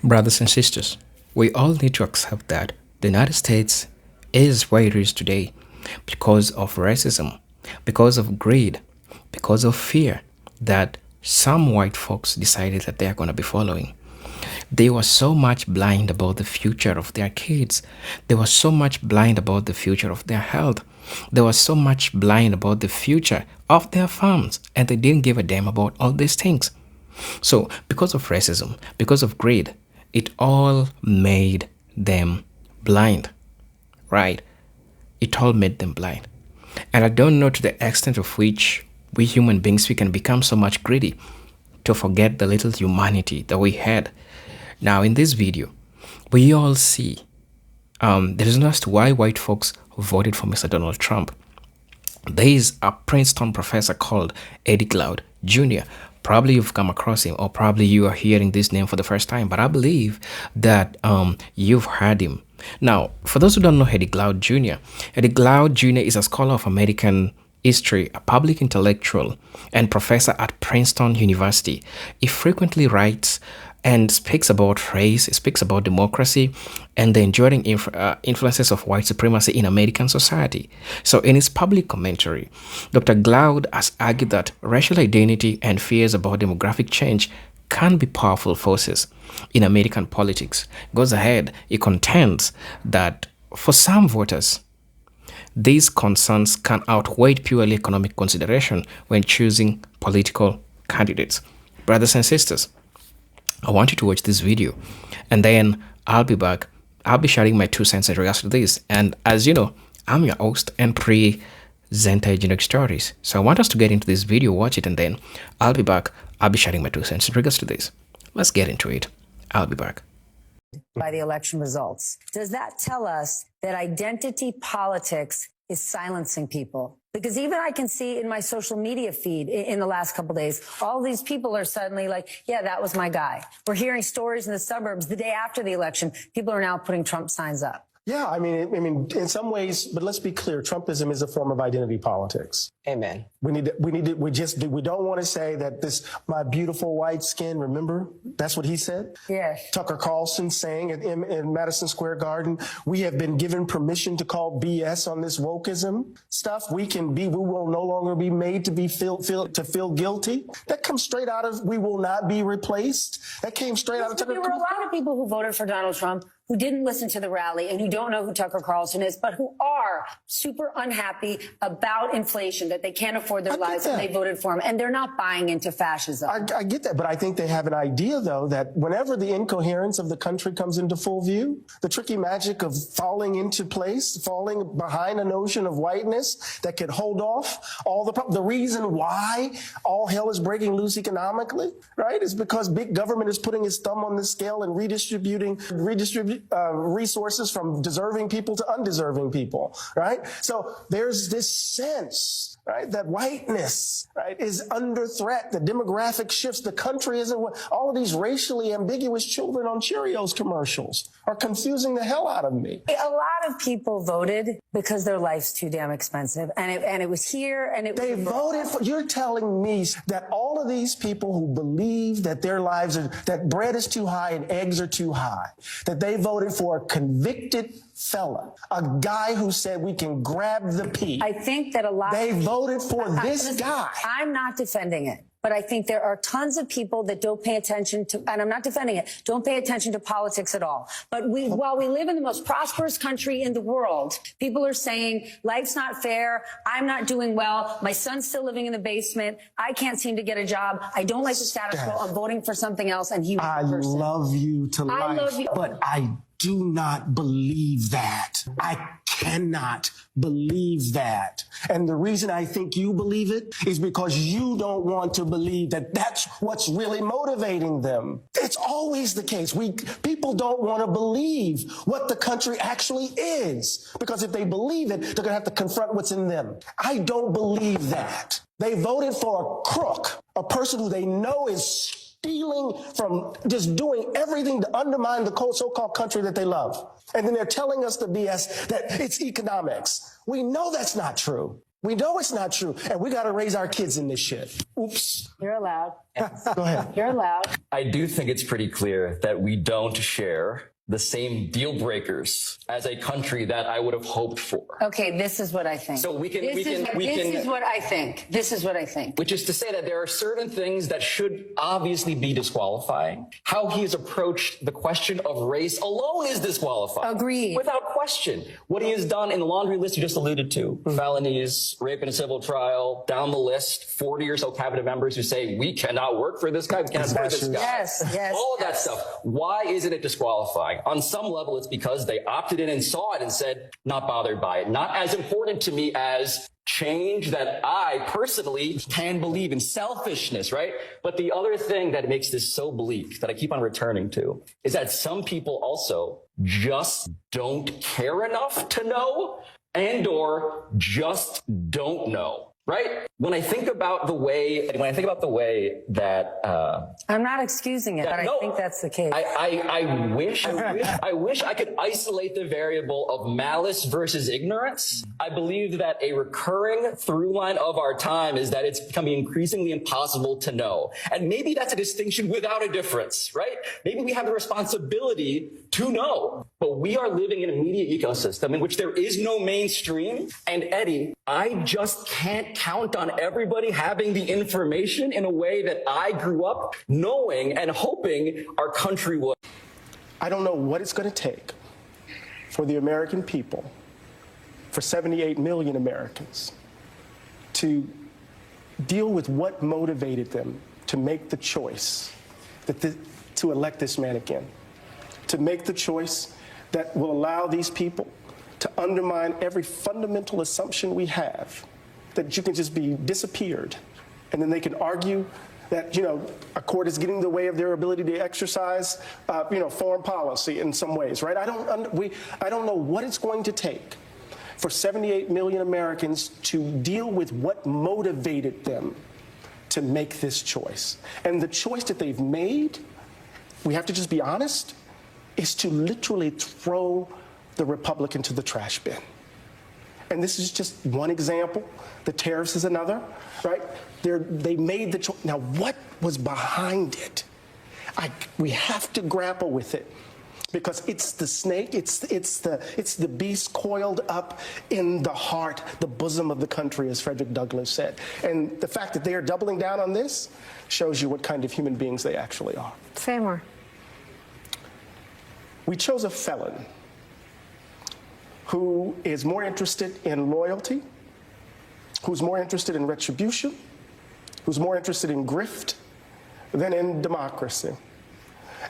Brothers and sisters, we all need to accept that the United States is where it is today because of racism, because of greed, because of fear that some white folks decided that they are going to be following. They were so much blind about the future of their kids. They were so much blind about the future of their health. They were so much blind about the future of their farms, and they didn't give a damn about all these things. So, because of racism, because of greed, it all made them blind, right? It all made them blind. And I don't know to the extent of which we human beings, we can become so much greedy to forget the little humanity that we had. Now, in this video, we all see the reason as to why white folks voted for Mr. Donald Trump. There is a Princeton professor called Eddie Cloud Jr. Probably you've come across him, or probably you are hearing this name for the first time, but I believe that you've heard him. Now, for those who don't know Eddie Cloud Jr., Eddie Cloud Jr. is a scholar of American history, a public intellectual, and professor at Princeton University. He frequently writes and speaks about race, speaks about democracy, and the enduring influences of white supremacy in American society. So in his public commentary, Dr. Cloud has argued that racial identity and fears about demographic change can be powerful forces in American politics. Goes ahead, he contends that for some voters, these concerns can outweigh purely economic consideration when choosing political candidates. Brothers and sisters, I want you to watch this video, and then I'll be back. I'll be sharing my 2 cents in regards to this. And as you know, I'm your host and presenter Generic Stories. So I want us to get into this video, watch it, and then I'll be back. I'll be sharing my 2 cents in regards to this. Let's get into it. I'll be back. By the election results. Does that tell us that identity politics is silencing people? Because even I can see in my social media feed in the last couple of days, all these people are suddenly like, yeah, that was my guy. We're hearing stories in the suburbs the day after the election. People are now putting Trump signs up. Yeah, I mean, in some ways, but let's be clear, Trumpism is a form of identity politics. Amen. We don't want to say that my beautiful white skin, remember? That's what he said? Yes. Tucker Carlson saying in Madison Square Garden, we have been given permission to call BS on this wokeism stuff. We will no longer be made to feel guilty. That comes straight out of, we will not be replaced. That came straight out of Tucker. There were a lot of people who voted for Donald Trump who didn't listen to the rally and who don't know who Tucker Carlson is, but who are super unhappy about inflation, that they can't afford their lives, and they voted for him. And they're not buying into fascism. I get that, but I think they have an idea, though, that whenever the incoherence of the country comes into full view, the tricky magic of falling into place, falling behind a notion of whiteness that could hold off all the reason why all hell is breaking loose economically, right, is because big government is putting its thumb on the scale and redistributing resources from deserving people to undeserving people, right? So there's this sense, right, that whiteness, right, is under threat. The demographic shifts. The country isn't what all of these racially ambiguous children on Cheerios commercials are confusing the hell out of me. A lot of people voted because their life's too damn expensive, and it was here, and they voted for. You're telling me that all of these people who believe that their lives are, that bread is too high and eggs are too high, that they voted for a convicted fella, a guy who said we can grab the pea. I think that a lot. They voted for this guy. I'm not defending it. But I think there are tons of people that don't pay attention to, and I'm not defending it, don't pay attention to politics at all. But while we live in the most prosperous country in the world, people are saying, life's not fair, I'm not doing well, my son's still living in the basement, I can't seem to get a job, I don't like the status quo, I'm voting for something else, and he was the person. I love you to life, I love you. But I do not believe that. I cannot believe that. And the reason I think you believe it is because you don't want to believe that that's what's really motivating them. It's always the case. People don't want to believe what the country actually is, because if they believe it, they're going to have to confront what's in them. I don't believe that. They voted for a crook, a person who they know is stealing from, just doing everything to undermine the so-called country that they love. And then they're telling us the BS that it's economics. We know that's not true. We know it's not true, and we got to raise our kids in this shit. Oops. You're allowed. Go ahead. You're allowed. I do think it's pretty clear that we don't share the same deal breakers as a country that I would have hoped for. Okay, this is what I think. So This is what I think. This is what I think. Which is to say that there are certain things that should obviously be disqualifying. How he has approached the question of race alone is disqualifying. Agreed. Without question. What he has done in the laundry list you just alluded to, felonies, rape in a civil trial, down the list, 40 or so cabinet members who say, we cannot work for this guy, we cannot support this guy. Yes. All of that stuff. Why isn't it disqualifying? On some level, it's because they opted in and saw it and said, not bothered by it. Not as important to me as change that I personally can believe in, selfishness, right? But the other thing that makes this so bleak that I keep on returning to is that some people also just don't care enough to know and or just don't know. Right? When I think about the way that I'm not excusing it, but I think that's the case. I wish I could isolate the variable of malice versus ignorance. I believe that a recurring through line of our time is that it's becoming increasingly impossible to know. And maybe that's a distinction without a difference, right? Maybe we have the responsibility to know, but we are living in a media ecosystem in which there is no mainstream. And Eddie, I just can't count on everybody having the information in a way that I grew up knowing and hoping our country would. I don't know what it's going to take for the American people, for 78 million Americans, to deal with what motivated them to make the choice to elect this man again, to make the choice that will allow these people to undermine every fundamental assumption we have, that you can just be disappeared, and then they can argue that, a court is getting in the way of their ability to exercise, foreign policy in some ways, right? I don't know what it's going to take for 78 million Americans to deal with what motivated them to make this choice. And the choice that they've made, we have to just be honest, is to literally throw the Republic into the trash bin. And this is just one example. The tariffs is another, right? They made the choice. Now, what was behind it? We have to grapple with it, because it's the snake, it's the beast coiled up in the heart, the bosom of the country, as Frederick Douglass said. And the fact that they are doubling down on this shows you what kind of human beings they actually are. Say more. We chose a felon who is more interested in loyalty, who's more interested in retribution, who's more interested in grift than in democracy.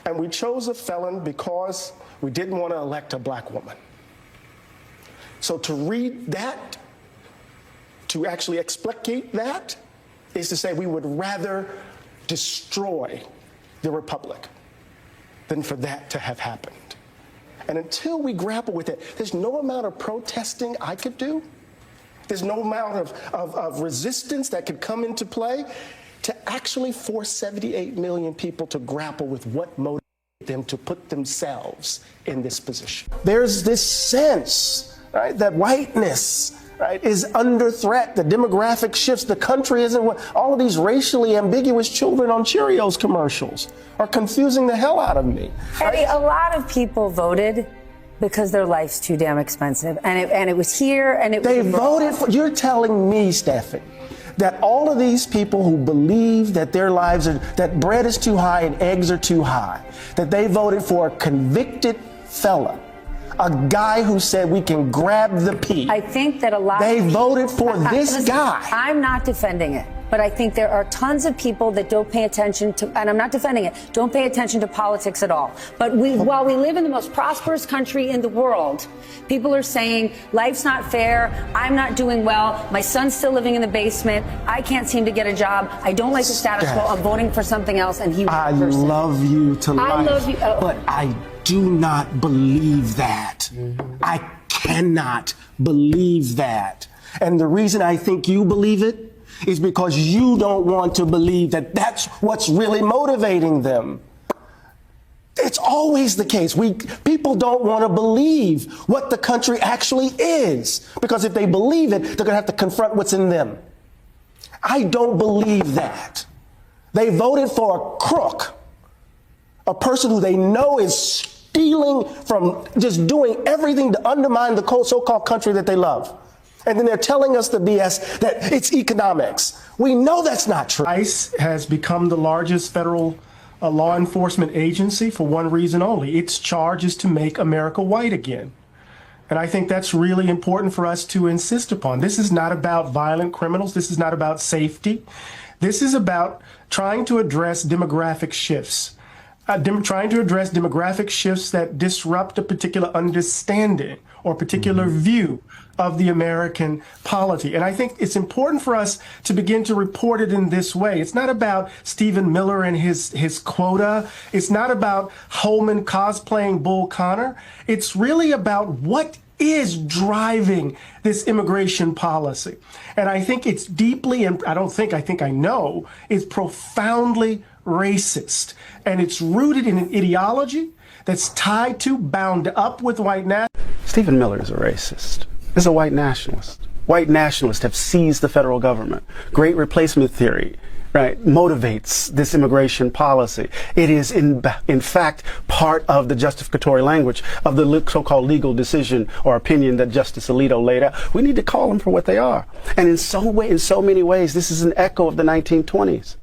And we chose a felon because we didn't want to elect a black woman. So to read that, to actually explicate that, is to say we would rather destroy the Republic than for that to have happened. And until we grapple with it, there's no amount of protesting I could do. There's no amount of resistance that could come into play to actually force 78 million people to grapple with what motivated them to put themselves in this position. There's this sense, right, that whiteness, right, is under threat. The demographic shifts. The country isn't what all of these racially ambiguous children on Cheerios commercials are confusing the hell out of me. Eddie, a lot of people voted because their life's too damn expensive, and it was here, and it they was voted for. You're telling me, Stephanie, that all of these people who believe that their lives are, that bread is too high and eggs are too high, that they voted for a convicted felon, a guy who said we can grab the pea. I think that a lot they of people, voted for this listen, guy. I'm not defending it, but I think there are tons of people that don't pay attention to, and I'm not defending it, don't pay attention to politics at all. But while we live in the most prosperous country in the world, people are saying life's not fair, I'm not doing well, my son's still living in the basement, I can't seem to get a job, I don't like the status quo, I'm voting for something else, and he was I the person. love you to life. I love you. But I do not believe that. I cannot believe that. And the reason I think you believe it is because you don't want to believe that that's what's really motivating them. It's It's always the case. People don't want to believe what the country actually is, because if they believe it, they're going to have to confront what's in them. I don't believe that. They voted for a crook, a person who they know is stealing from, just doing everything to undermine the so-called country that they love. And then they're telling us the BS that it's economics. We know that's not true. ICE has become the largest federal law enforcement agency for one reason only. Its charge is to make America white again. And I think that's really important for us to insist upon. This is not about violent criminals. This is not about safety. This is about trying to address demographic shifts. Trying to address demographic shifts that disrupt a particular understanding or particular view of the American polity. And I think it's important for us to begin to report it in this way. It's not about Stephen Miller and his quota. It's not about Holman cosplaying Bull Connor. It's really about what is driving this immigration policy. And I think it's deeply, and I think I know, it's profoundly racist. And it's rooted in an ideology that's tied to, bound up with white nationalism. Stephen Miller is a racist. He's a white nationalist. White nationalists have seized the federal government. Great replacement theory, right, motivates this immigration policy. It is, in fact, part of the justificatory language of the so-called legal decision or opinion that Justice Alito laid out. We need to call them for what they are. And in so many ways, this is an echo of the 1920s.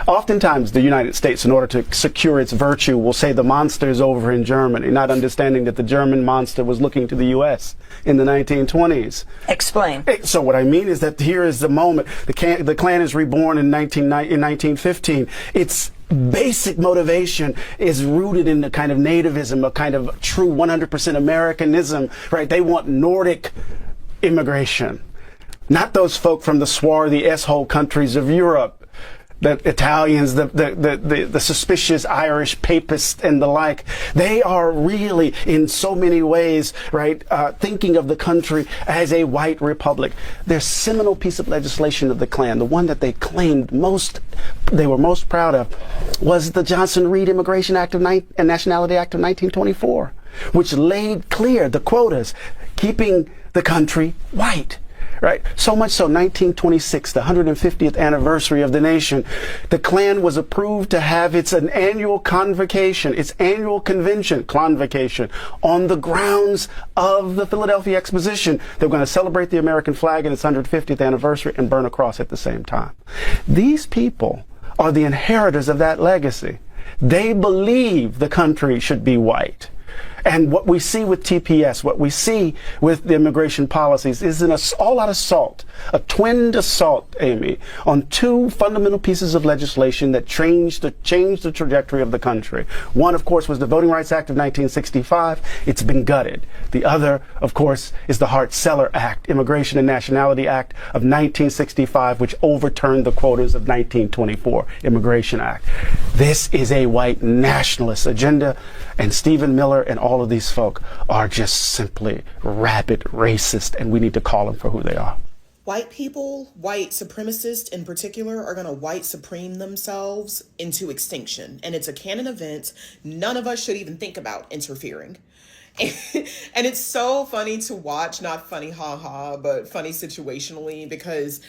Oftentimes, the United States, in order to secure its virtue, will say the monster is over in Germany, not understanding that the German monster was looking to the U.S. in the 1920s. Explain. So what I mean is that here is the moment. The Klan is reborn in 1915. Its basic motivation is rooted in a kind of nativism, a kind of true 100% Americanism, right? They want Nordic immigration, not those folk from the swarthy S-hole countries of Europe. The Italians, the suspicious Irish papists and the like, they are really, in so many ways, right, thinking of the country as a white republic. Their seminal piece of legislation of the Klan, the one that they claimed they were most proud of, was the Johnson-Reed Immigration Act and Nationality Act of 1924, which laid clear the quotas, keeping the country white. Right. So much so, 1926, the 150th anniversary of the nation, the Klan was approved to have its annual convocation, its annual convocation on the grounds of the Philadelphia Exposition. They're going to celebrate the American flag and its 150th anniversary and burn a cross at the same time. These people are the inheritors of that legacy. They believe the country should be white. And what we see with TPS, what we see with the immigration policies is an all-out assault, a twinned assault, Amy, on two fundamental pieces of legislation that changed the trajectory of the country. One, of course, was the Voting Rights Act of 1965. It's been gutted. The other, of course, is the Hart-Celler Act, Immigration and Nationality Act of 1965, which overturned the quotas of 1924 Immigration Act. This is a white nationalist agenda, and Stephen Miller and all of these folk are just simply rabid racist, and we need to call them for who they are. White people, white supremacists in particular, are going to white supreme themselves into extinction. And it's a canon event. None of us should even think about interfering. And it's so funny to watch, not funny ha-ha, but funny situationally, because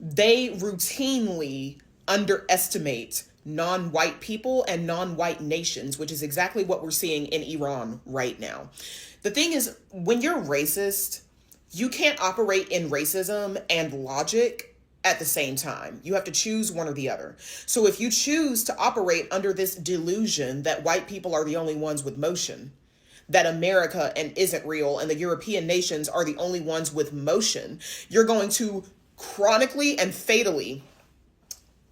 they routinely underestimate non-white people and non-white nations, which is exactly what we're seeing in Iran right now. The thing is, when you're racist, you can't operate in racism and logic at the same time. You have to choose one or the other. So if you choose to operate under this delusion that white people are the only ones with motion, that America isn't real and the European nations are the only ones with motion, you're going to chronically and fatally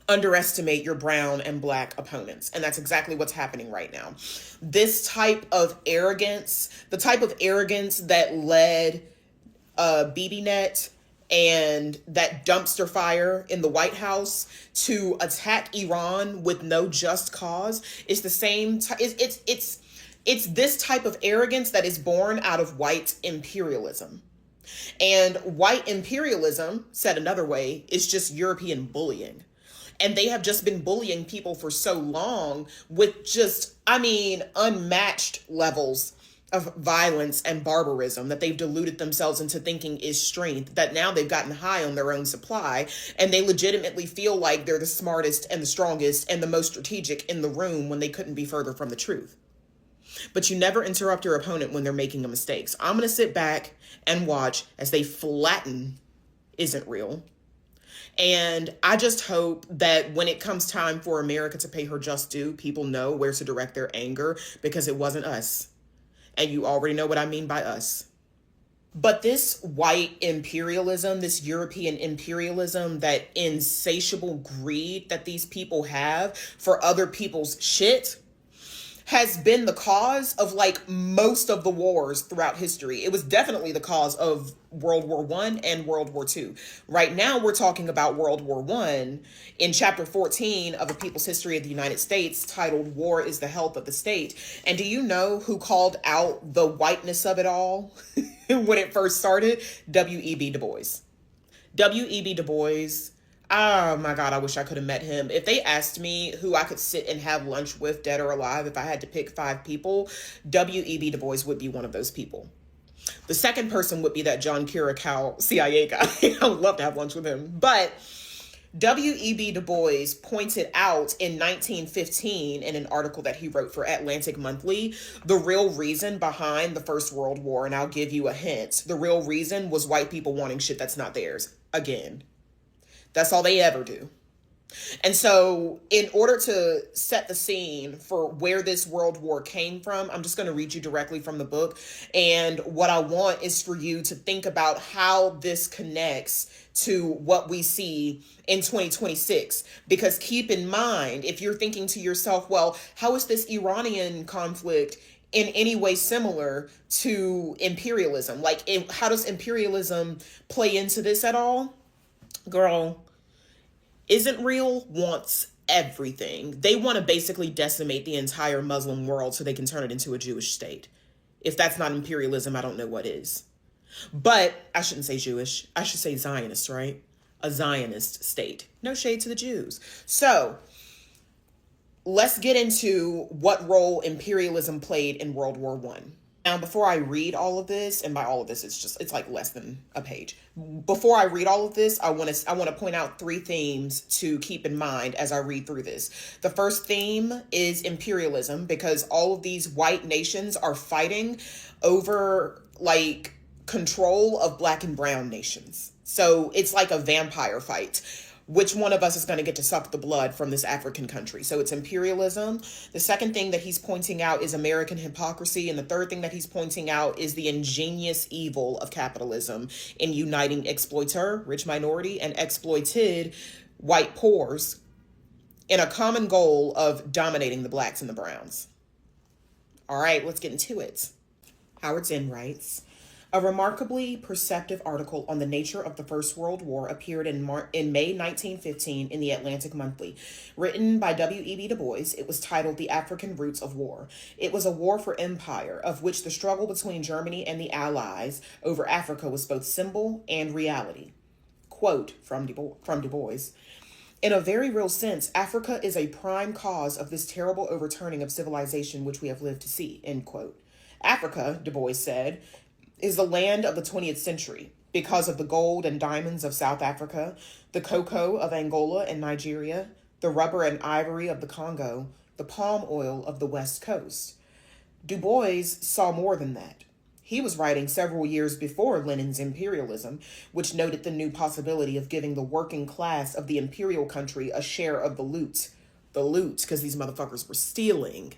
underestimate your brown and black opponents. And that's exactly what's happening right now. This type of arrogance, the type of arrogance that led BBNet and that dumpster fire in the White House to attack Iran with no just cause, is the same. It's this type of arrogance that is born out of white imperialism. And white imperialism, said another way, is just European bullying. And they have just been bullying people for so long with just, unmatched levels of violence and barbarism that they've deluded themselves into thinking is strength, that now they've gotten high on their own supply and they legitimately feel like they're the smartest and the strongest and the most strategic in the room when they couldn't be further from the truth. But you never interrupt your opponent when they're making a mistake. So I'm going to sit back and watch as they flatten isn't real. And I just hope that when it comes time for America to pay her just due, people know where to direct their anger, because it wasn't us. And you already know what I mean by us. But this white imperialism, this European imperialism, that insatiable greed that these people have for other people's shit, has been the cause of like most of the wars throughout history. It was definitely the cause of World War I and World War II. Right now, we're talking about World War I in chapter 14 of A People's History of the United States, titled War is the Health of the State. And do you know who called out the whiteness of it all when it first started? W.E.B. Du Bois. W.E.B. Du Bois. Oh my God, I wish I could have met him. If they asked me who I could sit and have lunch with, dead or alive, if I had to pick 5 people, W.E.B. Du Bois would be one of those people. The second person would be that John Curacao CIA guy. I would love to have lunch with him. But W.E.B. Du Bois pointed out in 1915 in an article that he wrote for Atlantic Monthly, the real reason behind the First World War, and I'll give you a hint. The real reason was white people wanting shit that's not theirs. Again. That's all they ever do. And so in order to set the scene for where this world war came from, I'm just going to read you directly from the book. And what I want is for you to think about how this connects to what we see in 2026. Because keep in mind, if you're thinking to yourself, well, how is this Iranian conflict in any way similar to imperialism? Like, how does imperialism play into this at all? Girl, isn't real wants everything. They want to basically decimate the entire Muslim world so they can turn it into a Jewish state. If that's not imperialism, I don't know what is. But I shouldn't say Jewish. I should say Zionist, right? A Zionist state. No shade to the Jews. So let's get into what role imperialism played in World War I. Now, before I read all of this, and by all of this, it's like less than a page. Before I read all of this, I want to point out 3 themes to keep in mind as I read through this. The first theme is imperialism, because all of these white nations are fighting over like control of black and brown nations. So it's like a vampire fight. Which one of us is going to get to suck the blood from this African country? So it's imperialism. The second thing that he's pointing out is American hypocrisy. And the third thing that he's pointing out is the ingenious evil of capitalism in uniting exploiter, rich minority, and exploited white poors in a common goal of dominating the blacks and the browns. All right, let's get into it. Howard Zinn writes, a remarkably perceptive article on the nature of the First World War appeared in May 1915 in the Atlantic Monthly. Written by W.E.B. Du Bois, it was titled The African Roots of War. It was a war for empire, of which the struggle between Germany and the Allies over Africa was both symbol and reality. Quote from Du Bois, in a very real sense, Africa is a prime cause of this terrible overturning of civilization which we have lived to see, end quote. Africa, Du Bois said, is the land of the 20th century because of the gold and diamonds of South Africa, the cocoa of Angola and Nigeria, the rubber and ivory of the Congo, the palm oil of the West Coast. Du Bois saw more than that. He was writing several years before Lenin's imperialism, which noted the new possibility of giving the working class of the imperial country a share of the loot. The loot, because these motherfuckers were stealing.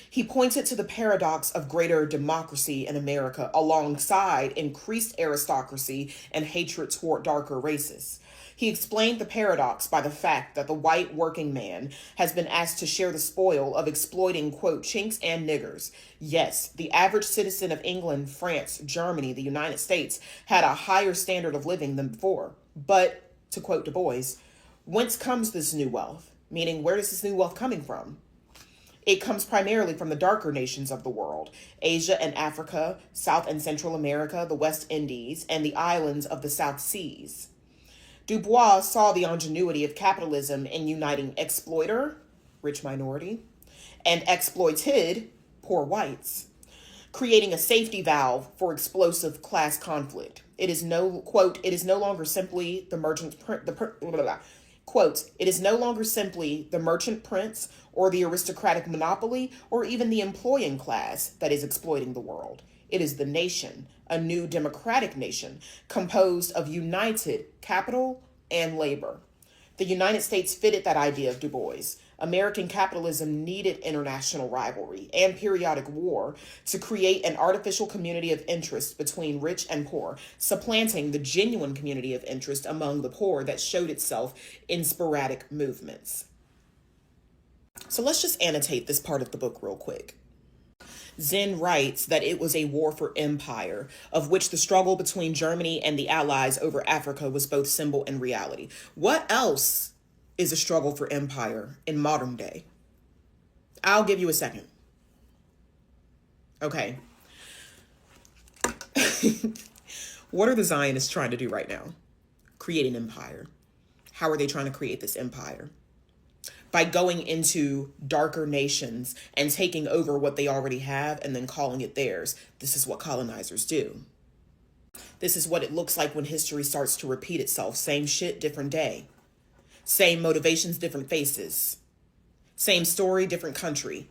He pointed to the paradox of greater democracy in America alongside increased aristocracy and hatred toward darker races. He explained the paradox by the fact that the white working man has been asked to share the spoil of exploiting, quote, chinks and niggers. Yes, the average citizen of England, France, Germany, the United States had a higher standard of living than before. But, to quote Du Bois, whence comes this new wealth? Meaning, where is this new wealth coming from? It comes primarily from the darker nations of the world, Asia and Africa, South and Central America, the West Indies, and the islands of the South Seas. Du Bois saw the ingenuity of capitalism in uniting exploiter, rich minority, and exploited, poor whites, creating a safety valve for explosive class conflict. It is no, quote, it is no longer simply the merchant, quote, it is no longer simply the merchant prince or the aristocratic monopoly or even the employing class that is exploiting the world. It is the nation, a new democratic nation composed of united capital and labor. The United States fitted that idea of Du Bois. American capitalism needed international rivalry and periodic war to create an artificial community of interest between rich and poor, supplanting the genuine community of interest among the poor that showed itself in sporadic movements. So let's just annotate this part of the book real quick. Zinn writes that it was a war for empire, of which the struggle between Germany and the Allies over Africa was both symbol and reality. What else is a struggle for empire in modern day? I'll give you a second. Okay. What are the Zionists trying to do right now? Create an empire. How are they trying to create this empire? By going into darker nations and taking over what they already have and then calling it theirs. This is what colonizers do. This is what it looks like when history starts to repeat itself. Same shit, different day. Same motivations, different faces. Same story, different country.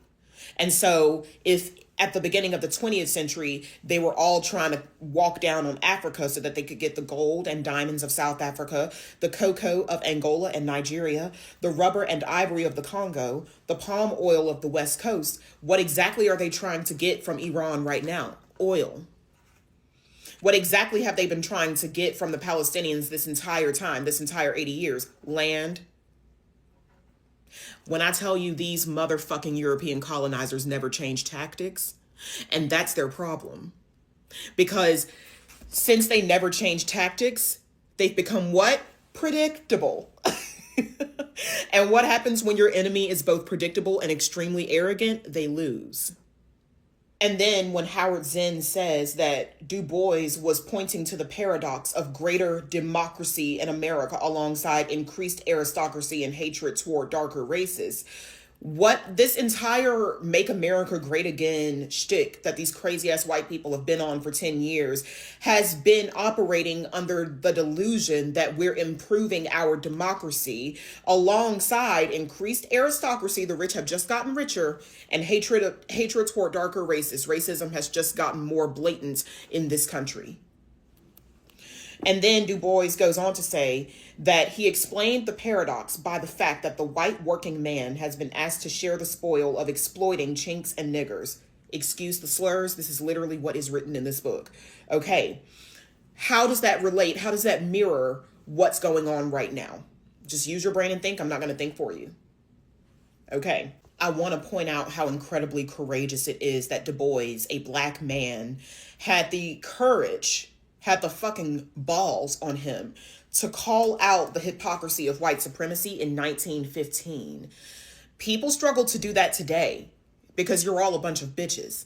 And so if at the beginning of the 20th century, they were all trying to walk down on Africa so that they could get the gold and diamonds of South Africa, the cocoa of Angola and Nigeria, the rubber and ivory of the Congo, the palm oil of the West Coast, what exactly are they trying to get from Iran right now? Oil. What exactly have they been trying to get from the Palestinians this entire time, this entire 80 years? Land. When I tell you these motherfucking European colonizers never change tactics, and that's their problem. Because since they never change tactics, they've become what? Predictable. And what happens when your enemy is both predictable and extremely arrogant? They lose. And then when Howard Zinn says that Du Bois was pointing to the paradox of greater democracy in America alongside increased aristocracy and hatred toward darker races, what this entire Make America Great Again shtick that these crazy ass white people have been on for 10 years has been operating under the delusion that we're improving our democracy alongside increased aristocracy. The rich have just gotten richer, and hatred toward darker races. Racism has just gotten more blatant in this country. And then Du Bois goes on to say that he explained the paradox by the fact that the white working man has been asked to share the spoil of exploiting chinks and niggers. Excuse the slurs. This is literally what is written in this book. Okay. How does that relate? How does that mirror what's going on right now? Just use your brain and think. I'm not going to think for you. Okay. I want to point out how incredibly courageous it is that Du Bois, a black man, had the courage, had the fucking balls on him to call out the hypocrisy of white supremacy in 1915. People struggle to do that today because you're all a bunch of bitches.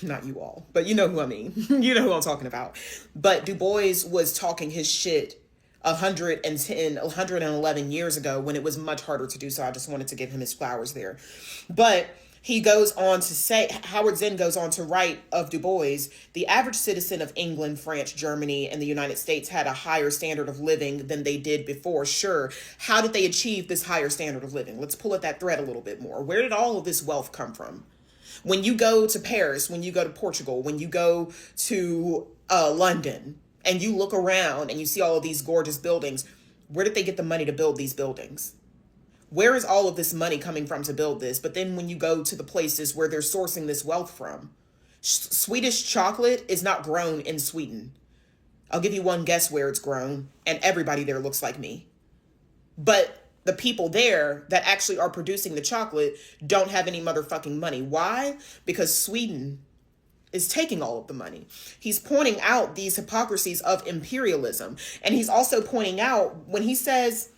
Not you all, but you know who I mean. You know who I'm talking about. But Du Bois was talking his shit 111 years ago when it was much harder to do so. I just wanted to give him his flowers there. But he goes on to say, Howard Zinn goes on to write of Du Bois, the average citizen of England, France, Germany, and the United States had a higher standard of living than they did before. Sure. How did they achieve this higher standard of living? Let's pull at that thread a little bit more. Where did all of this wealth come from? When you go to Paris, when you go to Portugal, when you go to London, and you look around and you see all of these gorgeous buildings, where did they get the money to build these buildings? Where is all of this money coming from to build this? But then when you go to the places where they're sourcing this wealth from, Swedish chocolate is not grown in Sweden. I'll give you one guess where it's grown, and everybody there looks like me. But the people there that actually are producing the chocolate don't have any motherfucking money. Why? Because Sweden is taking all of the money. He's pointing out these hypocrisies of imperialism. And he's also pointing out when he says,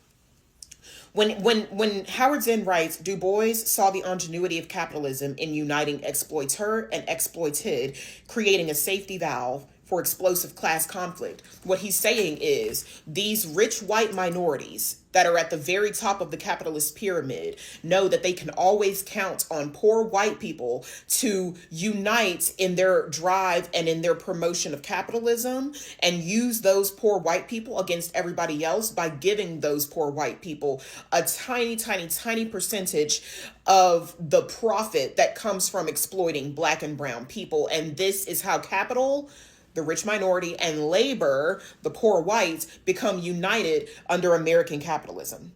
when Howard Zinn writes, Du Bois saw the ingenuity of capitalism in uniting exploiter and exploited, creating a safety valve for explosive class conflict. What he's saying is these rich white minorities that are at the very top of the capitalist pyramid know that they can always count on poor white people to unite in their drive and in their promotion of capitalism, and use those poor white people against everybody else by giving those poor white people a tiny, tiny, tiny percentage of the profit that comes from exploiting black and brown people. And this is how capital, the rich minority, and labor, the poor whites, become united under American capitalism.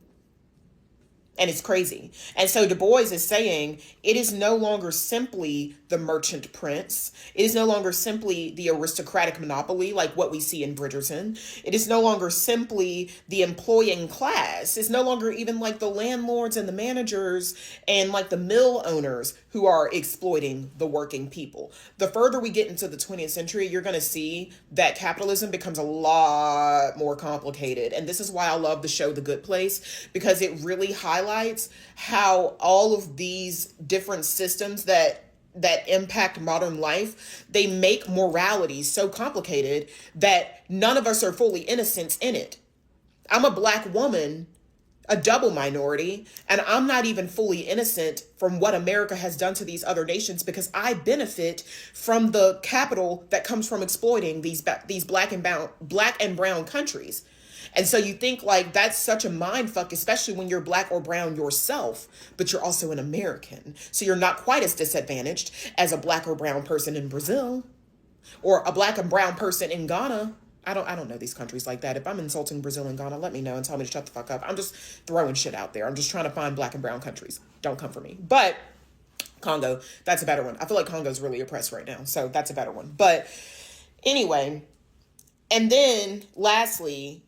And it's crazy. And so Du Bois is saying it is no longer simply the merchant prince. It is no longer simply the aristocratic monopoly like what we see in Bridgerton. It is no longer simply the employing class. It's no longer even like the landlords and the managers and like the mill owners who are exploiting the working people. The further we get into the 20th century, you're going to see that capitalism becomes a lot more complicated. And this is why I love the show The Good Place, because it really highlights how all of these different systems that impact modern life, they make morality so complicated that none of us are fully innocent in it. I'm a black woman, a double minority, and I'm not even fully innocent from what America has done to these other nations, because I benefit from the capital that comes from exploiting these black and brown countries. And so you think like that's such a mind fuck, especially when you're black or brown yourself, but you're also an American. So you're not quite as disadvantaged as a black or brown person in Brazil or a black and brown person in Ghana. I don't know these countries like that. If I'm insulting Brazil and Ghana, let me know and tell me to shut the fuck up. I'm just throwing shit out there. I'm just trying to find black and brown countries. Don't come for me. But Congo, that's a better one. I feel like Congo's really oppressed right now. So that's a better one. But anyway, and then lastly,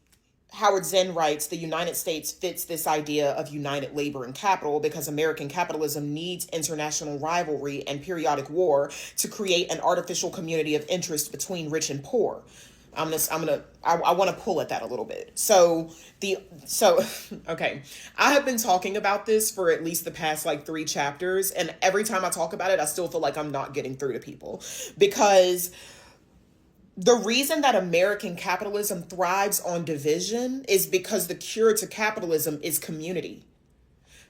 Howard Zinn writes, the United States fits this idea of united labor and capital because American capitalism needs international rivalry and periodic war to create an artificial community of interest between rich and poor. I want to pull at that a little bit. Okay. I have been talking about this for at least the past like 3 chapters. And every time I talk about it, I still feel like I'm not getting through to people, because the reason that American capitalism thrives on division is because the cure to capitalism is community.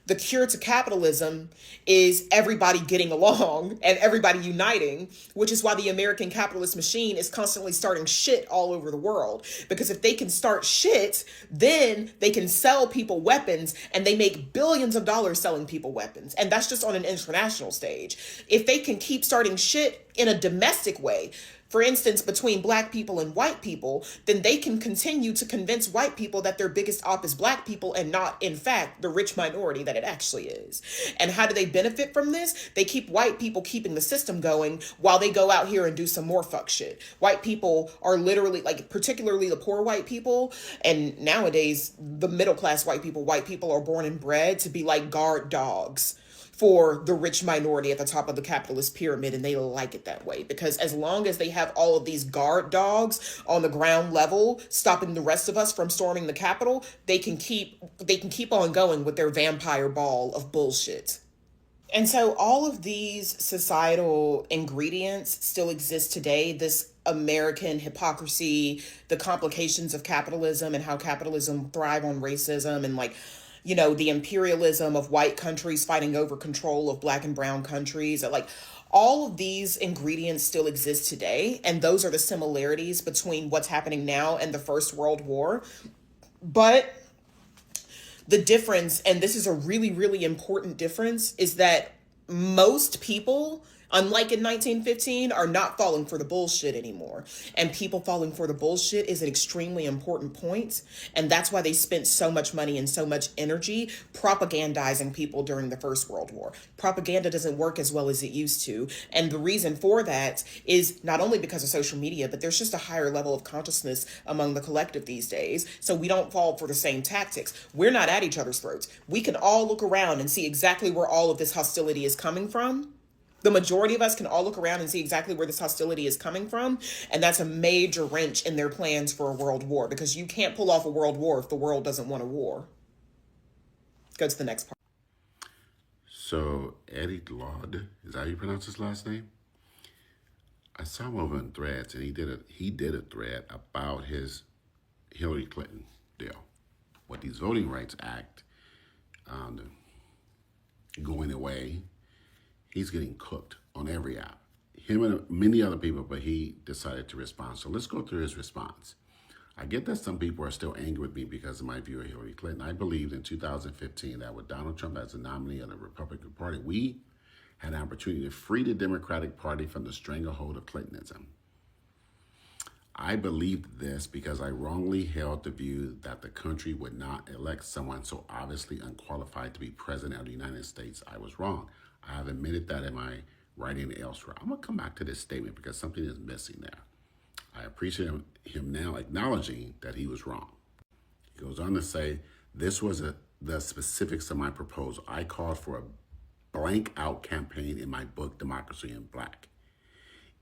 The cure to capitalism is everybody getting along and everybody uniting, which is why the American capitalist machine is constantly starting shit all over the world. Because if they can start shit, then they can sell people weapons, and they make billions of dollars selling people weapons. And that's just on an international stage. If they can keep starting shit in a domestic way, for instance, between black people and white people, then they can continue to convince white people that their biggest op is black people and not, in fact, the rich minority that it actually is. And how do they benefit from this? They keep white people keeping the system going while they go out here and do some more fuck shit. White people are literally, like, particularly the poor white people, and nowadays, the middle class white people are born and bred to be like guard dogs for the rich minority at the top of the capitalist pyramid, and they like it that way, because as long as they have all of these guard dogs on the ground level stopping the rest of us from storming the Capitol, they can keep on going with their vampire ball of bullshit. And so all of these societal ingredients still exist today. This American hypocrisy, the complications of capitalism and how capitalism thrive on racism, and like, you know, the imperialism of white countries fighting over control of black and brown countries. Like, all of these ingredients still exist today. And those are the similarities between what's happening now and the First World War. But the difference, and this is a really, really important difference, is that most people, unlike in 1915, are not falling for the bullshit anymore. And people falling for the bullshit is an extremely important point. And that's why they spent so much money and so much energy propagandizing people during the First World War. Propaganda doesn't work as well as it used to. And the reason for that is not only because of social media, but there's just a higher level of consciousness among the collective these days. So we don't fall for the same tactics. We're not at each other's throats. We can all look around and see exactly where all of this hostility is coming from. The majority of us can all look around and see exactly where this hostility is coming from. And that's a major wrench in their plans for a world war, because you can't pull off a world war if the world doesn't want a war. Go to the next part. So Eddie Glaude, is that how you pronounce his last name? I saw him over in Threads, and he did a thread about his Hillary Clinton deal, with these Voting Rights Act going away. He's getting cooked on every app. Him and many other people, but he decided to respond. So let's go through his response. I get that some people are still angry with me because of my view of Hillary Clinton. I believed in 2015 that with Donald Trump as the nominee of the Republican Party, we had an opportunity to free the Democratic Party from the stranglehold of Clintonism. I believed this because I wrongly held the view that the country would not elect someone so obviously unqualified to be president of the United States. I was wrong. I have admitted that in my writing elsewhere. I'm going to come back to this statement because something is missing there. I appreciate him now acknowledging that he was wrong. He goes on to say, this was the specifics of my proposal. I called for a blank out campaign in my book, Democracy in Black.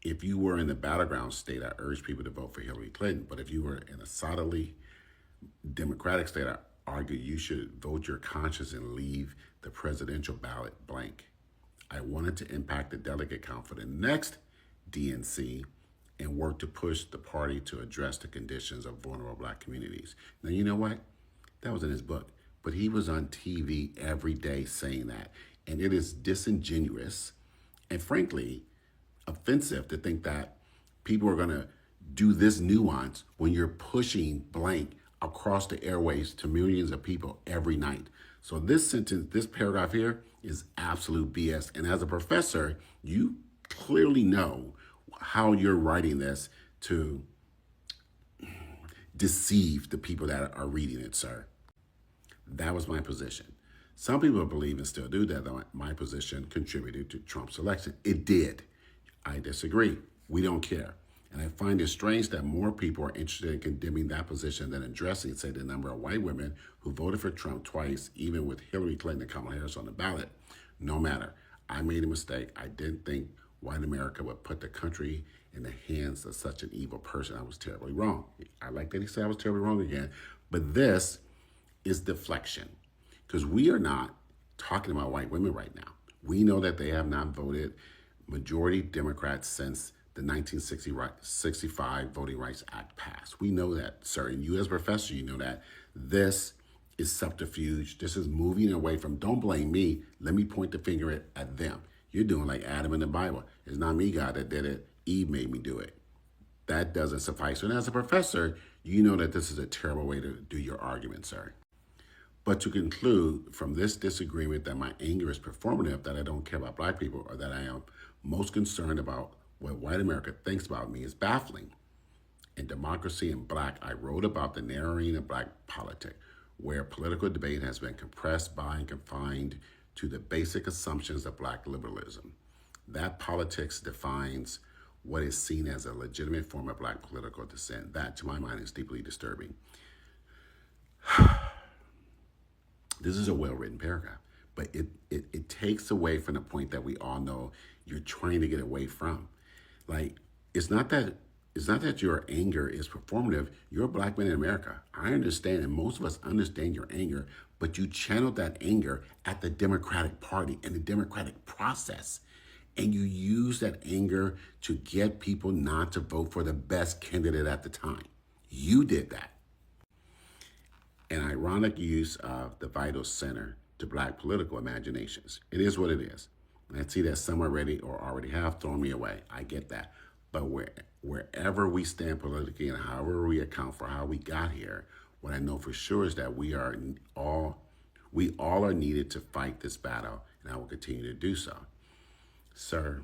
If you were in the battleground state, I urge people to vote for Hillary Clinton. But if you were in a solidly Democratic state, I argue you should vote your conscience and leave the presidential ballot blank. I wanted to impact the delegate count for the next DNC and work to push the party to address the conditions of vulnerable Black communities. Now, you know what? That was in his book. But he was on TV every day saying that. And it is disingenuous and, frankly, offensive to think that people are going to do this nuance when you're pushing blank across the airways to millions of people every night. So this sentence, this paragraph here is absolute BS. And as a professor, you clearly know how you're writing this to deceive the people that are reading it, sir. That was my position. Some people believe and still do that my position contributed to Trump's election. It did. I disagree. We don't care. And I find it strange that more people are interested in condemning that position than addressing, say, the number of white women who voted for Trump twice, even with Hillary Clinton and Kamala Harris on the ballot. No matter. I made a mistake. I didn't think white America would put the country in the hands of such an evil person. I was terribly wrong. I like that he said I was terribly wrong again. But this is deflection, because we are not talking about white women right now. We know that they have not voted majority Democrats since the 1965 Voting Rights Act passed. We know that, sir. And you as a professor, you know that. This is subterfuge. This is moving away from, don't blame me. Let me point the finger at them. You're doing like Adam in the Bible. It's not me, God, that did it. Eve made me do it. That doesn't suffice. And as a professor, you know that this is a terrible way to do your argument, sir. But to conclude from this disagreement that my anger is performative, that I don't care about Black people, or that I am most concerned about what white America thinks about me is baffling. In Democracy in Black, I wrote about the narrowing of Black politics, where political debate has been compressed by and confined to the basic assumptions of Black liberalism. That politics defines what is seen as a legitimate form of Black political dissent. That, to my mind, is deeply disturbing. This is a well-written paragraph, but it takes away from the point that we all know you're trying to get away from. Like, it's not that your anger is performative. You're a Black man in America. I understand, and most of us understand your anger, but you channeled that anger at the Democratic Party and the Democratic process. And you use that anger to get people not to vote for the best candidate at the time. You did that. An ironic use of the vital center to Black political imaginations. It is what it is. And I see that some already or already have thrown me away. I get that. But wherever we stand politically and however we account for how we got here, what I know for sure is that we all are needed to fight this battle, and I will continue to do so. Sir,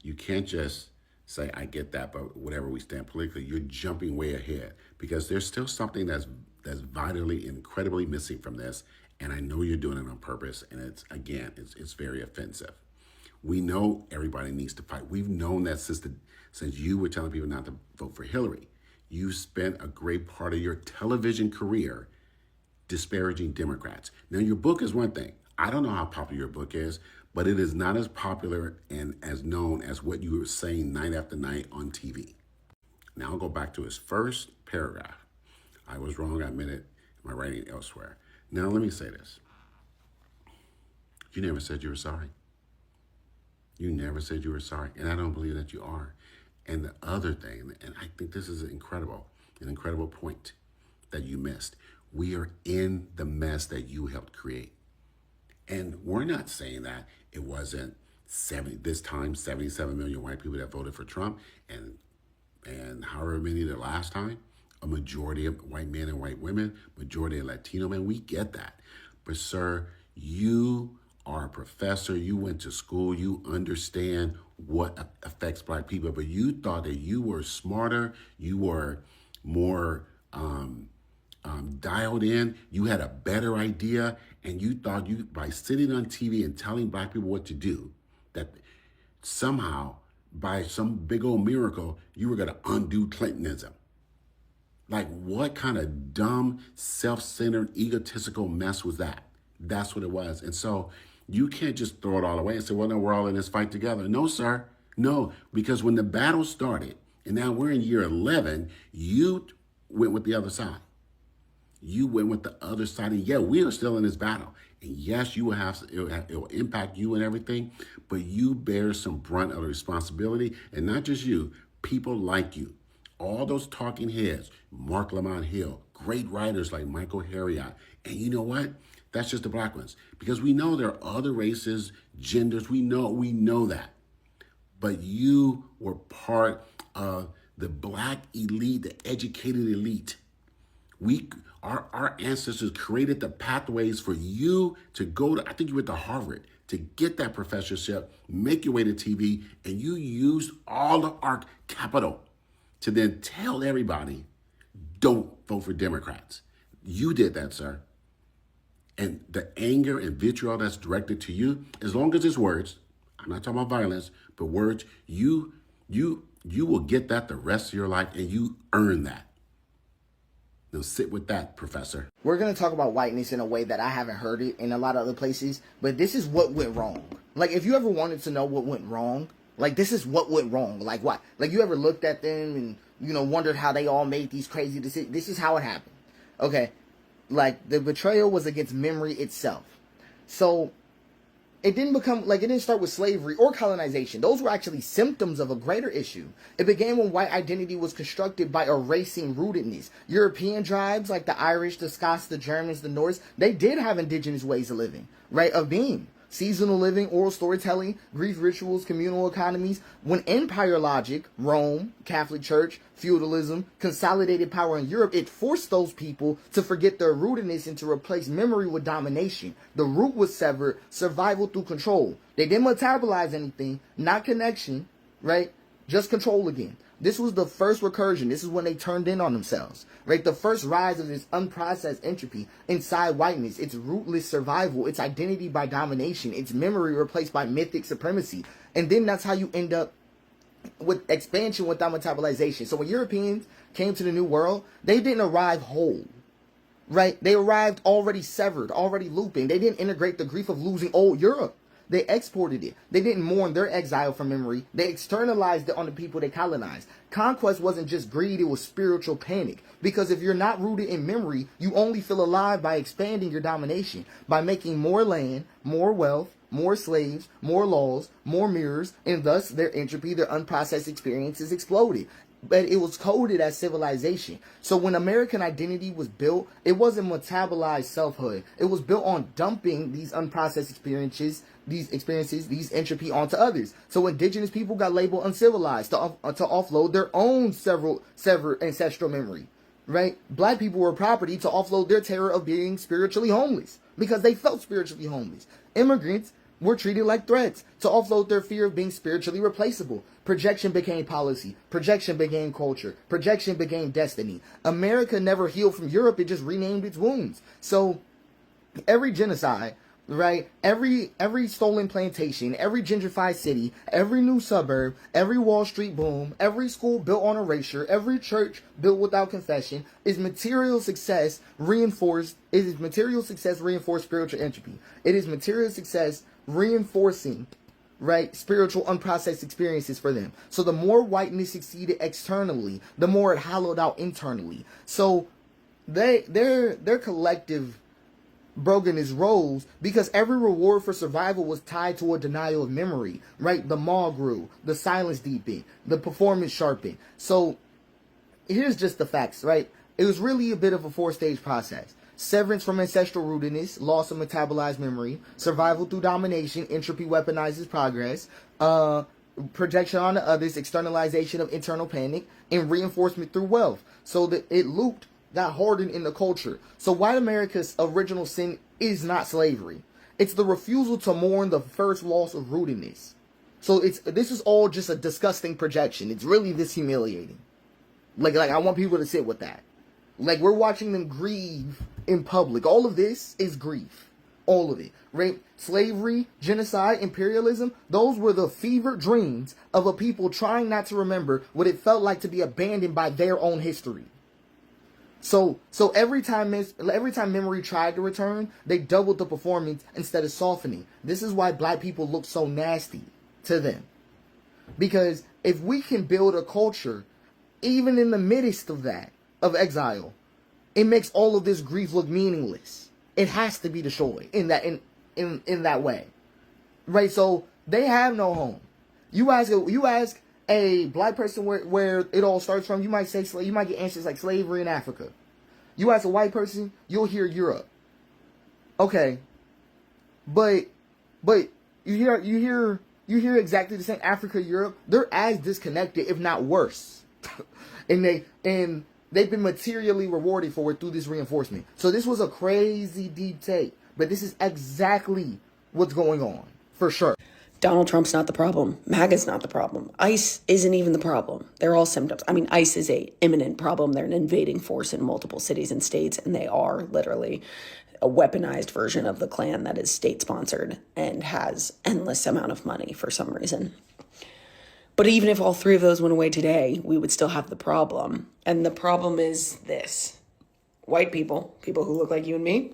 you can't just say, I get that, but whatever we stand politically, you're jumping way ahead, because there's still something that's vitally, incredibly missing from this, and I know you're doing it on purpose, and it's very offensive. We know everybody needs to fight. We've known that since you were telling people not to vote for Hillary. You spent a great part of your television career disparaging Democrats. Now, your book is one thing. I don't know how popular your book is, but it is not as popular and as known as what you were saying night after night on TV. Now I'll go back to his first paragraph. I was wrong, I admit it, in my writing elsewhere. Now let me say this. You never said you were sorry. You never said you were sorry, and I don't believe that you are. And the other thing, and I think this is an incredible point that you missed. We are in the mess that you helped create. And we're not saying that it wasn't 77 million white people that voted for Trump, and however many the last time, a majority of white men and white women, majority of Latino men. We get that. But sir, you are a professor. You went to school. You understand what affects black people. But you thought that you were smarter. You were more dialed in. You had a better idea. And you thought you, by sitting on TV and telling black people what to do, that somehow, by some big old miracle, you were going to undo Clintonism. Like, what kind of dumb, self-centered, egotistical mess was that? That's what it was. And so you can't just throw it all away and say, well, no, we're all in this fight together. No, sir. No, because when the battle started, and now we're in year 11, you went with the other side. You went with the other side. And yeah, we are still in this battle. And yes, you will have, it will impact you and everything, but you bear some brunt of the responsibility. And not just you, people like you. All those talking heads, Mark Lamont Hill, great writers like Michael Harriot. And you know what? That's just the black ones. Because we know there are other races, genders. We know that. But you were part of the black elite, the educated elite. Our ancestors created the pathways for you to go to, I think you went to Harvard, to get that professorship, make your way to TV, and you used all of our capital to then tell everybody, don't vote for Democrats. You did that, sir. And the anger and vitriol that's directed to you, as long as it's words, I'm not talking about violence, but words, you will get that the rest of your life, and you earn that. Now sit with that, professor. We're going to talk about whiteness in a way that I haven't heard it in a lot of other places, but this is what went wrong. Like, if you ever wanted to know what went wrong, like, this is what went wrong. Like, what? Like, you ever looked at them and, wondered how they all made these crazy decisions? This is how it happened. Okay? Like, the betrayal was against memory itself. So, it didn't start with slavery or colonization. Those were actually symptoms of a greater issue. It began when white identity was constructed by erasing rootedness. European tribes, like the Irish, the Scots, the Germans, the Norse, they did have indigenous ways of living, right? Of being. Seasonal living, oral storytelling, grief rituals, communal economies. When empire logic, Rome, Catholic Church, feudalism, consolidated power in Europe, it forced those people to forget their rootedness and to replace memory with domination. The root was severed, survival through control. They didn't metabolize anything, not connection, right? Just control again. This was the first recursion. This is when they turned in on themselves, right? The first rise of this unprocessed entropy inside whiteness. It's rootless survival. It's identity by domination. It's memory replaced by mythic supremacy. And then that's how you end up with expansion without metabolization. So when Europeans came to the New World, they didn't arrive whole, right? They arrived already severed, already looping. They didn't integrate the grief of losing old Europe. They exported it. They didn't mourn their exile from memory. They externalized it on the people they colonized. Conquest wasn't just greed, it was spiritual panic. Because if you're not rooted in memory, you only feel alive by expanding your domination, by making more land, more wealth, more slaves, more laws, more mirrors, and thus their entropy, their unprocessed experiences exploded. But it was coded as civilization. So when American identity was built, it wasn't metabolized selfhood. It was built on dumping these unprocessed experiences, these entropy onto others. So indigenous people got labeled uncivilized to offload their own severed ancestral memory, right? Black people were property to offload their terror of being spiritually homeless because they felt spiritually homeless. Immigrants were treated like threats to offload their fear of being spiritually replaceable. Projection became policy. Projection became culture. Projection became destiny. America never healed from Europe. It just renamed its wounds. So every genocide, right? Every stolen plantation, every gentrified city, every new suburb, every Wall Street boom, every school built on erasure, every church built without confession is material success reinforced. It is material success reinforced spiritual entropy. It is material success reinforcing, right, spiritual unprocessed experiences for them. So the more whiteness succeeded externally, the more it hollowed out internally. So their collective brokenness rose because every reward for survival was tied to a denial of memory, right? The maw grew, the silence deepened, the performance sharpened. So here's just the facts, right? It was really a bit of a 4-stage process. Severance from ancestral rootedness, loss of metabolized memory, survival through domination, entropy weaponizes progress, projection on others, externalization of internal panic, and reinforcement through wealth. So that it looped, got hardened in the culture. So white America's original sin is not slavery. It's the refusal to mourn the first loss of rootedness. So this is all just a disgusting projection. It's really this humiliating. Like I want people to sit with that. Like, we're watching them grieve in public. All of this is grief. All of it. Rape, slavery, genocide, imperialism. Those were the fevered dreams of a people trying not to remember what it felt like to be abandoned by their own history. So every time memory tried to return, they doubled the performance instead of softening. This is why black people look so nasty to them. Because if we can build a culture, even in the midst of that, of exile, it makes all of this grief look meaningless. It has to be destroyed in that way, right? So they have no home. You ask a black person where it all starts from. You might say you might get answers like slavery in Africa. You ask a white person, you'll hear Europe. Okay, but you hear exactly the same. Africa, Europe, they're as disconnected, if not worse, and they've been materially rewarded for it through this reinforcement. So this was a crazy deep take, but this is exactly what's going on, for sure. Donald Trump's not the problem. MAGA's not the problem. ICE isn't even the problem. They're all symptoms. I mean, ICE is a imminent problem. They're an invading force in multiple cities and states, and they are literally a weaponized version of the Klan that is state-sponsored and has endless amount of money for some reason. But even if all three of those went away today, we would still have the problem. And the problem is this. White people who look like you and me,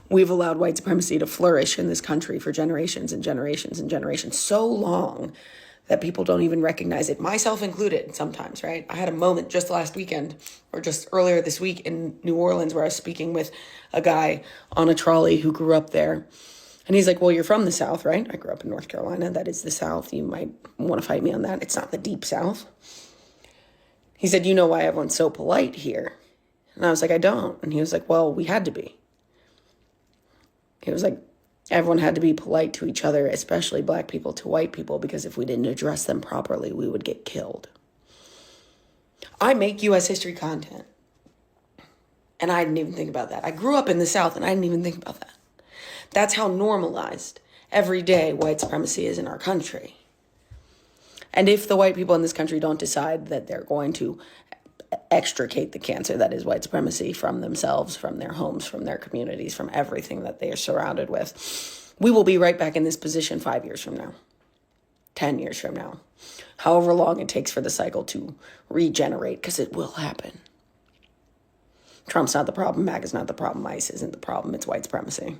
we've allowed white supremacy to flourish in this country for generations and generations and generations, so long that people don't even recognize it, myself included sometimes, right? I had a moment just last weekend or just earlier this week in New Orleans where I was speaking with a guy on a trolley who grew up there. And he's like, well, you're from the South, right? I grew up in North Carolina. That is the South. You might want to fight me on that. It's not the deep South. He said, you know why everyone's so polite here? And I was like, I don't. And he was like, well, we had to be. He was like, everyone had to be polite to each other, especially black people to white people, because if we didn't address them properly, we would get killed. I make U.S. history content. And I didn't even think about that. I grew up in the South and I didn't even think about that. That's how normalized everyday white supremacy is in our country. And if the white people in this country don't decide that they're going to extricate the cancer that is white supremacy from themselves, from their homes, from their communities, from everything that they are surrounded with, we will be right back in this position 5 years from now, 10 years from now, however long it takes for the cycle to regenerate, because it will happen. Trump's not the problem. MAGA's not the problem. ICE isn't the problem. It's white supremacy.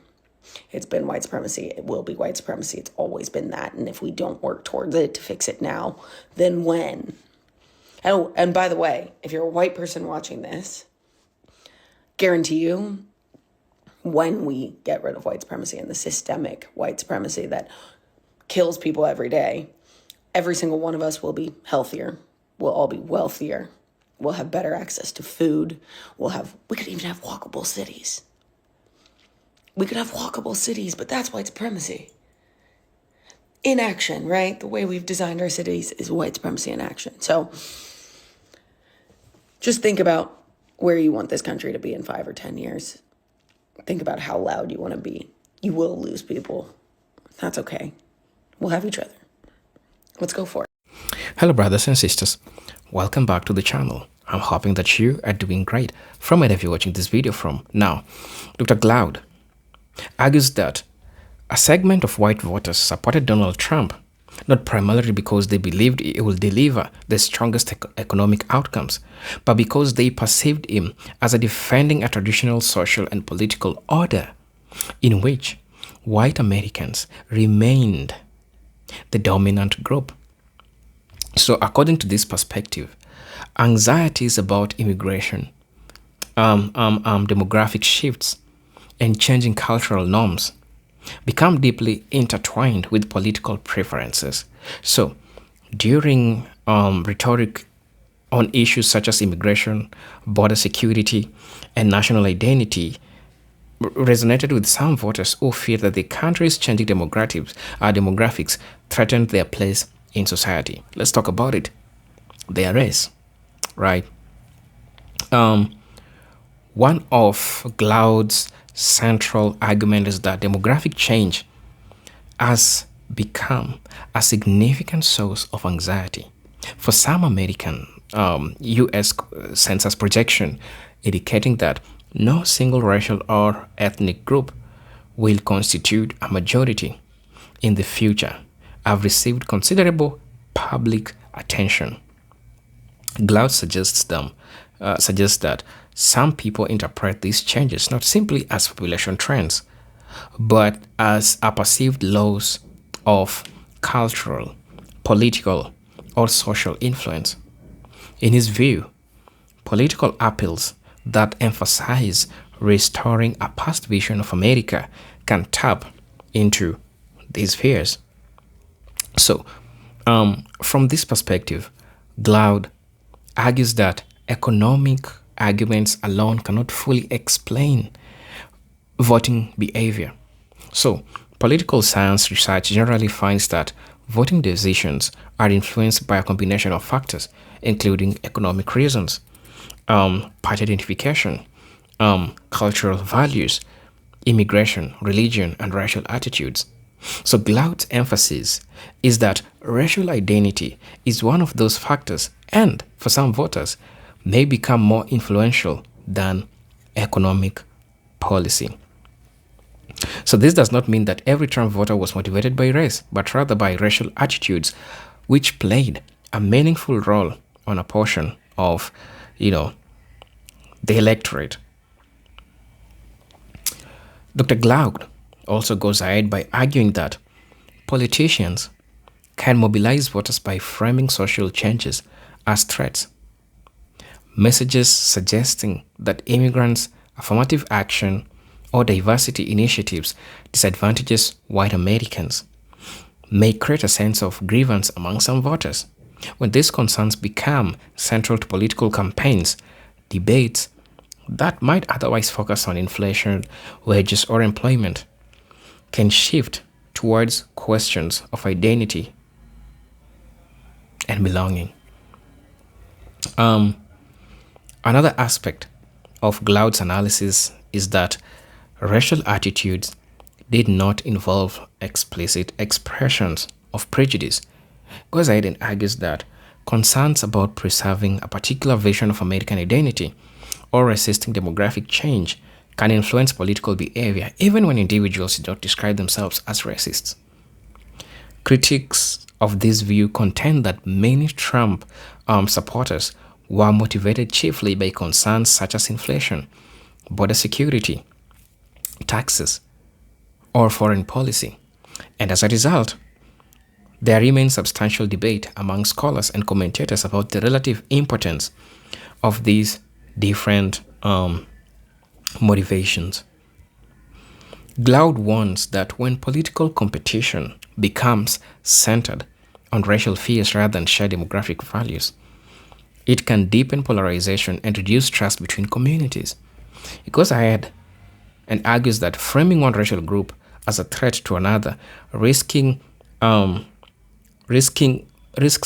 It's been white supremacy. It will be white supremacy. It's always been that. And if we don't work towards it to fix it now, then when? Oh, and by the way, if you're a white person watching this, guarantee you, when we get rid of white supremacy and the systemic white supremacy that kills people every day, every single one of us will be healthier. We'll all be wealthier. We'll have better access to food. We could even have walkable cities. We could have walkable cities, but that's white supremacy in action, right? The way we've designed our cities is white supremacy in action. So just think about where you want this country to be in 5 or 10 years. Think about how loud you want to be. You will lose people. That's okay. We'll have each other. Let's go for it. Hello, brothers and sisters. Welcome back to the channel. I'm hoping that you are doing great from wherever you're watching this video from. Now, Dr. Glaude argues that a segment of white voters supported Donald Trump, not primarily because they believed he will deliver the strongest economic outcomes, but because they perceived him as a defending a traditional social and political order in which white Americans remained the dominant group. So according to this perspective, anxieties about immigration, demographic shifts, and changing cultural norms become deeply intertwined with political preferences. So, during rhetoric on issues such as immigration, border security, and national identity resonated with some voters who feared that the country's changing demographics threatened their place in society. Let's talk about it. Their race, right? One of Glaude's central arguments is that demographic change has become a significant source of anxiety. For some American U.S. Census projection indicating that no single racial or ethnic group will constitute a majority in the future have received considerable public attention. Glaude suggests that some people interpret these changes not simply as population trends, but as a perceived loss of cultural, political, or social influence. In his view, political appeals that emphasize restoring a past vision of America can tap into these fears. So, from this perspective, Glaude argues that economic arguments alone cannot fully explain voting behavior. So, political science research generally finds that voting decisions are influenced by a combination of factors, including economic reasons, party identification, cultural values, immigration, religion, and racial attitudes. So Glaude's emphasis is that racial identity is one of those factors and, for some voters, may become more influential than economic policy. So this does not mean that every Trump voter was motivated by race, but rather by racial attitudes, which played a meaningful role on a portion of, the electorate. Dr. Glaude also goes ahead by arguing that politicians can mobilize voters by framing social changes as threats. Messages suggesting that immigrants, affirmative action, or diversity initiatives disadvantages white Americans may create a sense of grievance among some voters. When these concerns become central to political campaigns, debates that might otherwise focus on inflation, wages, or employment can shift towards questions of identity and belonging. Another aspect of Glaude's analysis is that racial attitudes did not involve explicit expressions of prejudice. Goes ahead and argues that concerns about preserving a particular vision of American identity or resisting demographic change can influence political behavior even when individuals do not describe themselves as racists. Critics of this view contend that many Trump supporters were motivated chiefly by concerns such as inflation, border security, taxes, or foreign policy. And as a result, there remains substantial debate among scholars and commentators about the relative importance of these different motivations. Glaude warns that when political competition becomes centered on racial fears rather than shared demographic values, it can deepen polarization and reduce trust between communities. He goes ahead and argues that framing one racial group as a threat to another risks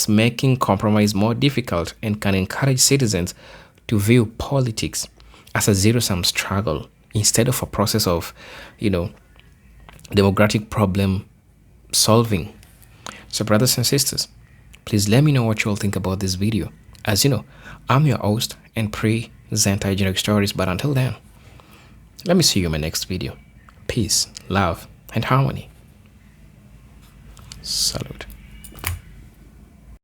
making compromise more difficult and can encourage citizens to view politics as a zero-sum struggle instead of a process of, democratic problem solving. So brothers and sisters, please let me know what you all think about this video. As you know, I'm your host and presenter Generic Stories, but until then, let me see you in my next video. Peace, love, and harmony. Salute.